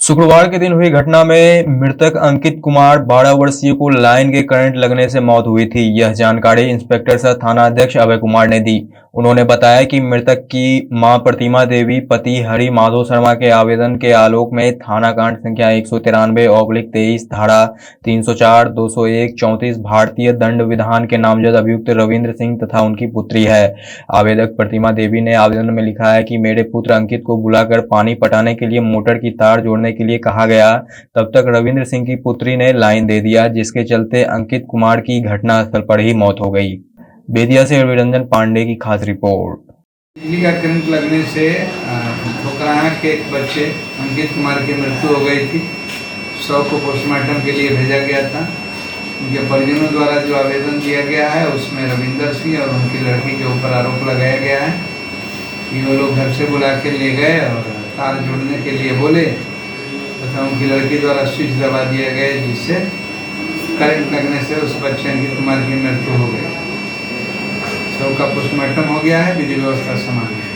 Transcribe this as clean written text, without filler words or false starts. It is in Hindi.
शुक्रवार के दिन हुई घटना में मृतक अंकित कुमार 12 वर्षीय को लाइन के करंट लगने से मौत हुई थी। यह जानकारी इंस्पेक्टर सह थाना अध्यक्ष अभय कुमार ने दी। उन्होंने बताया कि मृतक की मां प्रतिमा देवी पति हरि माधव शर्मा के आवेदन के आलोक में थाना कांड संख्या 193/23 धारा 304, 201, 34 भारतीय दंड विधान के नामजद अभियुक्त रविंद्र सिंह तथा उनकी पुत्री है। आवेदक प्रतिमा देवी ने आवेदन में लिखा है कि मेरे पुत्र अंकित को बुलाकर पानी पटाने के लिए मोटर की तार जोड़ने के लिए कहा गया। तब तक रविंद्र सिंह की पुत्री ने लाइन दे दिया, जिसके चलते अंकित कुमार की घटनास्थल पर ही मौत हो गई। बेदिया से रविरंजन पांडे की खास रिपोर्ट। बिजली का करंट लगने से ठोकराहा के एक बच्चे अंकित कुमार की मृत्यु हो गई थी। शव को पोस्टमार्टम के लिए भेजा गया था। उनके परिजनों द्वारा जो आवेदन दिया गया है उसमें रविंदर सिंह और उनकी लड़की के ऊपर आरोप लगाया गया है कि वो लोग घर से बुला के ले गए और तार जोड़ने के लिए बोले तथा उनकी लड़की द्वारा स्विच दबा दिया गया, जिससे करंट लगने से उस बच्चे अंकित कुमार की मृत्यु हो गई। शव का पोस्टमार्टम हो गया है, विधि व्यवस्था समान है।